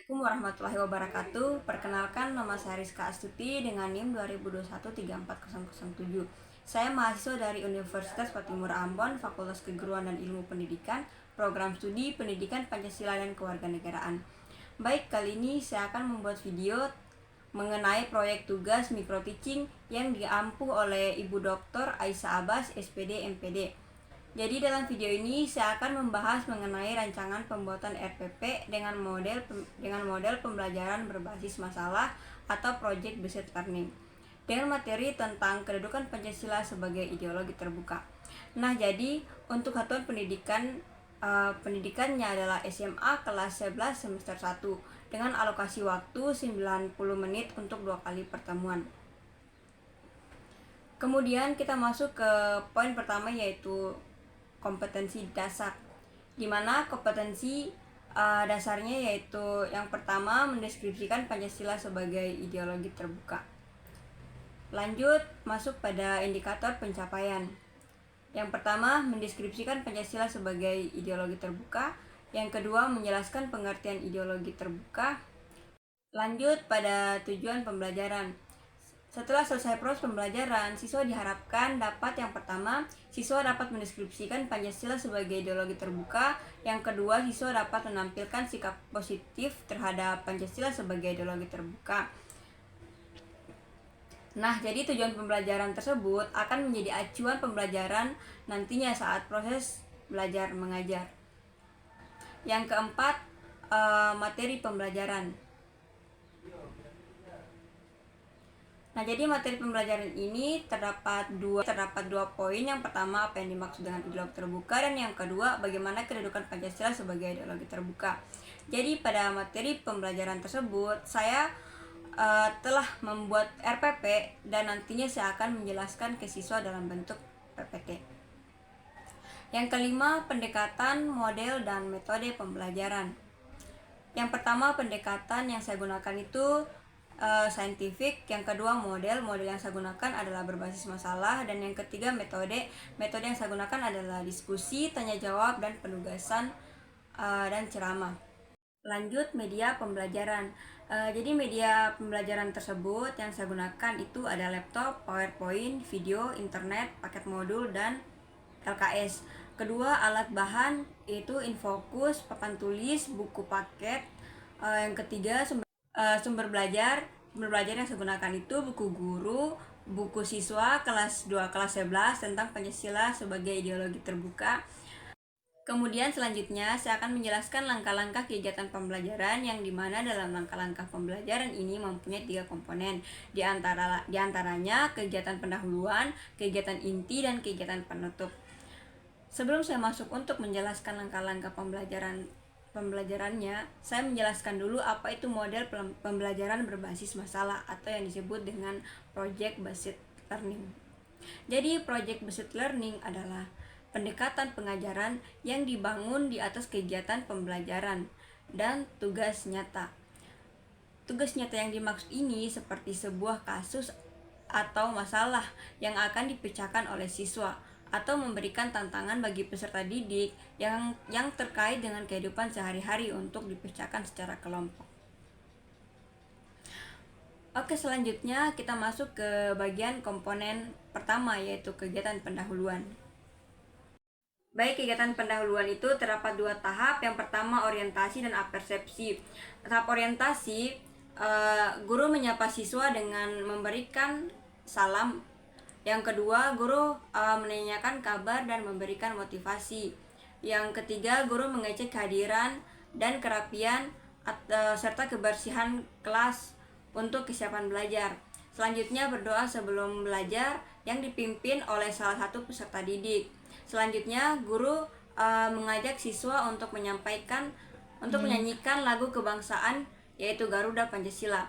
Assalamualaikum warahmatullahi wabarakatuh. Perkenalkan, nama saya Rizka Astuti dengan NIM 2021-34007. Saya mahasiswa dari Universitas Patimura Ambon, Fakultas Keguruan dan Ilmu Pendidikan, Program Studi Pendidikan Pancasila dan Kewarganegaraan. Baik, kali ini saya akan membuat video mengenai proyek tugas micro teaching yang diampu oleh Ibu Dr. Aisyah Abbas, SPD MPD. Jadi dalam video ini saya akan membahas mengenai rancangan pembuatan RPP dengan model pembelajaran berbasis masalah atau project based learning dengan materi tentang kedudukan Pancasila sebagai ideologi terbuka. Nah, jadi untuk satuan pendidikannya adalah SMA kelas 11 semester 1 dengan alokasi waktu 90 menit untuk 2 kali pertemuan. Kemudian kita masuk ke poin pertama, yaitu kompetensi dasar, di mana kompetensi dasarnya yaitu yang pertama mendeskripsikan Pancasila sebagai ideologi terbuka. Lanjut masuk pada indikator pencapaian. Yang pertama mendeskripsikan Pancasila sebagai ideologi terbuka. Yang kedua menjelaskan pengertian ideologi terbuka. Lanjut pada tujuan pembelajaran. Setelah selesai proses pembelajaran, siswa diharapkan dapat yang pertama, siswa dapat mendeskripsikan Pancasila sebagai ideologi terbuka. Yang kedua, siswa dapat menampilkan sikap positif terhadap Pancasila sebagai ideologi terbuka. Nah, jadi tujuan pembelajaran tersebut akan menjadi acuan pembelajaran nantinya saat proses belajar mengajar. Yang keempat, materi pembelajaran. Nah, jadi materi pembelajaran ini terdapat dua poin. Yang pertama, apa yang dimaksud dengan ideologi terbuka, dan yang kedua, bagaimana kedudukan Pancasila sebagai ideologi terbuka. Jadi pada materi pembelajaran tersebut saya telah membuat RPP dan nantinya saya akan menjelaskan ke siswa dalam bentuk PPT. Yang kelima, pendekatan, model, dan metode pembelajaran. Yang pertama, pendekatan yang saya gunakan itu saintifik. Yang kedua, model yang saya gunakan adalah berbasis masalah, dan yang ketiga, metode yang saya gunakan adalah diskusi, tanya jawab, dan penugasan dan ceramah. Lanjut, media pembelajaran. Jadi media pembelajaran tersebut yang saya gunakan itu ada laptop, PowerPoint, video, internet, paket modul, dan LKS. Kedua, alat bahan itu Infocus, papan tulis, buku paket. Yang ketiga, sumber belajar yang saya gunakan itu buku guru, buku siswa kelas 2 kelas 11 tentang Pancasila sebagai ideologi terbuka. Kemudian selanjutnya saya akan menjelaskan langkah-langkah kegiatan pembelajaran, yang dimana dalam langkah-langkah pembelajaran ini mempunyai 3 komponen. Di antaranya kegiatan pendahuluan, kegiatan inti, dan kegiatan penutup. Sebelum saya masuk untuk menjelaskan langkah-langkah pembelajarannya, saya menjelaskan dulu apa itu model pembelajaran berbasis masalah atau yang disebut dengan project based learning. Jadi project based learning adalah pendekatan pengajaran yang dibangun di atas kegiatan pembelajaran dan tugas nyata. Tugas nyata yang dimaksud ini seperti sebuah kasus atau masalah yang akan dipecahkan oleh siswa, atau memberikan tantangan bagi peserta didik yang terkait dengan kehidupan sehari-hari untuk dipecahkan secara kelompok. Oke, selanjutnya kita masuk ke bagian komponen pertama, yaitu kegiatan pendahuluan. Baik, kegiatan pendahuluan itu terdapat 2 tahap. Yang pertama, orientasi dan apersepsi. Tahap orientasi, guru menyapa siswa dengan memberikan salam. Yang kedua, guru menanyakan kabar dan memberikan motivasi. Yang ketiga, guru mengecek kehadiran dan kerapian serta kebersihan kelas untuk kesiapan belajar. Selanjutnya, berdoa sebelum belajar yang dipimpin oleh salah satu peserta didik. Selanjutnya, guru mengajak siswa untuk menyanyikan lagu kebangsaan, yaitu Garuda Pancasila.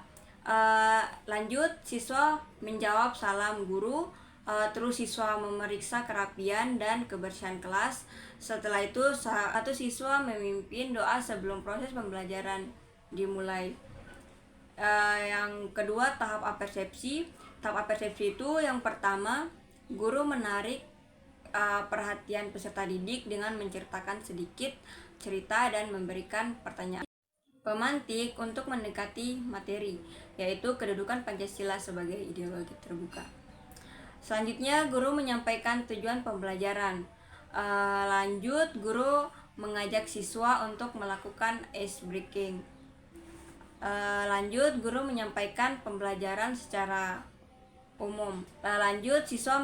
Lanjut, siswa menjawab salam guru. Terus siswa memeriksa kerapian dan kebersihan kelas. Setelah itu, satu siswa memimpin doa sebelum proses pembelajaran dimulai. Yang kedua, tahap apersepsi. Tahap apersepsi itu yang pertama, guru menarik perhatian peserta didik dengan menceritakan sedikit cerita dan memberikan pertanyaan. pemantik untuk mendekati materi, yaitu kedudukan Pancasila sebagai ideologi terbuka. Selanjutnya, guru menyampaikan tujuan pembelajaran. Lanjut, guru mengajak siswa untuk melakukan ice breaking. Lanjut, guru menyampaikan pembelajaran secara umum. Lanjut, siswa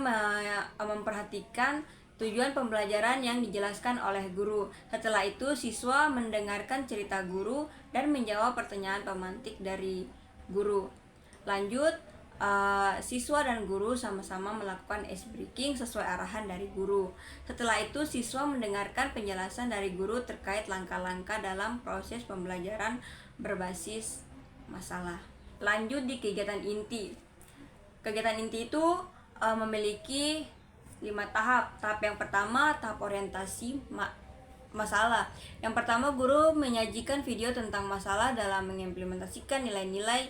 memperhatikan tujuan pembelajaran yang dijelaskan oleh guru. Setelah itu, siswa mendengarkan cerita guru dan menjawab pertanyaan pemantik dari guru. Lanjut, siswa dan guru sama-sama melakukan ice breaking sesuai arahan dari guru. Setelah itu, siswa mendengarkan penjelasan dari guru terkait langkah-langkah dalam proses pembelajaran berbasis masalah. Lanjut di kegiatan inti. Kegiatan inti itu memiliki 5 tahap. Tahap yang pertama, tahap orientasi masalah. Yang pertama, guru menyajikan video tentang masalah dalam mengimplementasikan nilai-nilai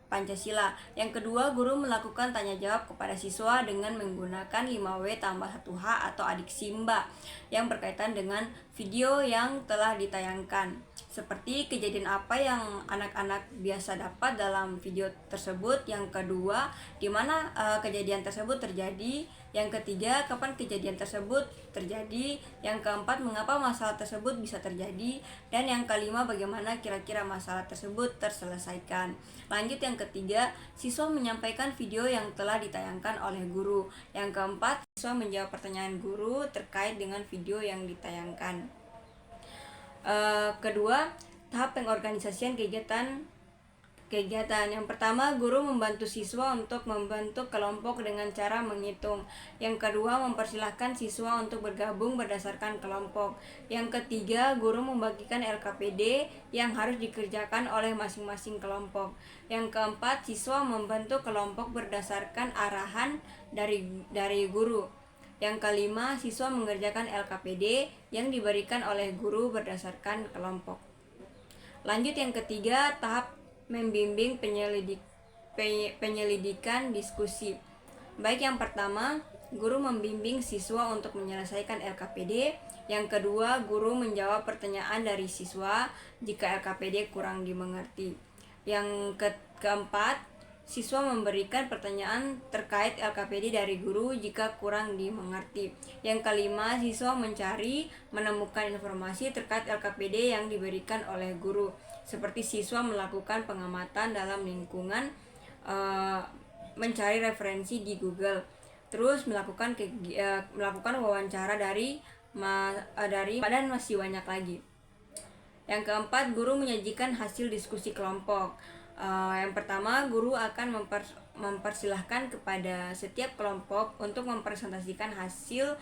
Pancasila. Yang kedua, guru melakukan tanya jawab kepada siswa dengan menggunakan 5W tambah 1H atau adik Simba yang berkaitan dengan video yang telah ditayangkan. Seperti kejadian apa yang anak-anak biasa dapat dalam video tersebut. Yang kedua, di mana kejadian tersebut terjadi. Yang ketiga, kapan kejadian tersebut terjadi. Yang keempat, mengapa masalah tersebut bisa terjadi. Dan yang kelima, bagaimana kira-kira masalah tersebut terselesaikan. Lanjut yang ketiga, siswa menyampaikan video yang telah ditayangkan oleh guru. Yang keempat, siswa menjawab pertanyaan guru terkait dengan video yang ditayangkan. Kedua, tahap pengorganisasian kegiatan. Yang pertama, guru membantu siswa untuk membentuk kelompok dengan cara menghitung. Yang kedua, mempersilahkan siswa untuk bergabung berdasarkan kelompok. Yang ketiga, guru membagikan LKPD yang harus dikerjakan oleh masing-masing kelompok. Yang keempat, siswa membentuk kelompok berdasarkan arahan dari guru. Yang kelima, siswa mengerjakan LKPD yang diberikan oleh guru berdasarkan kelompok. Lanjut yang ketiga, tahap membimbing penyelidikan diskusi. Baik yang pertama, guru membimbing siswa untuk menyelesaikan LKPD. Yang kedua, guru menjawab pertanyaan dari siswa jika LKPD kurang dimengerti. Yang keempat, siswa memberikan pertanyaan terkait LKPD dari guru jika kurang dimengerti. Yang kelima, siswa menemukan informasi terkait LKPD yang diberikan oleh guru. Seperti siswa melakukan pengamatan dalam lingkungan, mencari referensi di Google, terus melakukan wawancara dan masih banyak lagi. Yang keempat, guru menyajikan hasil diskusi kelompok. Yang pertama, guru akan mempersilahkan kepada setiap kelompok untuk mempresentasikan hasil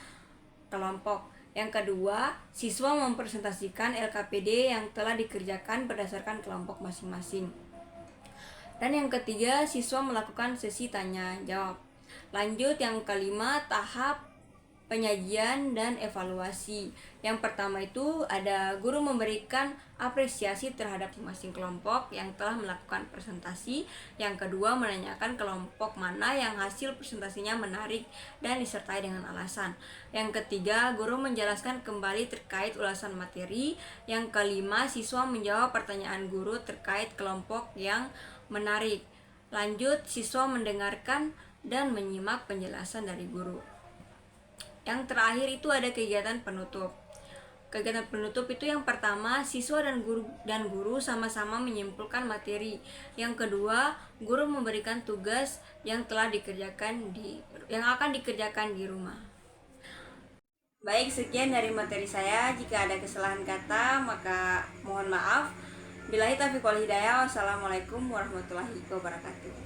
kelompok. Yang kedua, siswa mempresentasikan LKPD yang telah dikerjakan berdasarkan kelompok masing-masing. Dan yang ketiga, siswa melakukan sesi tanya jawab. Lanjut yang kelima, tahap penyajian dan evaluasi. Yang pertama itu ada guru memberikan apresiasi terhadap masing-masing kelompok yang telah melakukan presentasi. Yang kedua, menanyakan kelompok mana yang hasil presentasinya menarik dan disertai dengan alasan. Yang ketiga, guru menjelaskan kembali terkait ulasan materi. Yang kelima, siswa menjawab pertanyaan guru terkait kelompok yang menarik. Lanjut, siswa mendengarkan dan menyimak penjelasan dari guru. Yang terakhir itu ada kegiatan penutup. Kegiatan penutup itu yang pertama, siswa dan guru sama-sama menyimpulkan materi. Yang kedua, guru memberikan tugas yang akan dikerjakan di rumah. Baik, sekian dari materi saya. Jika ada kesalahan kata, maka mohon maaf. Billahi taufiq wal hidayah. Wassalamualaikum warahmatullahi wabarakatuh.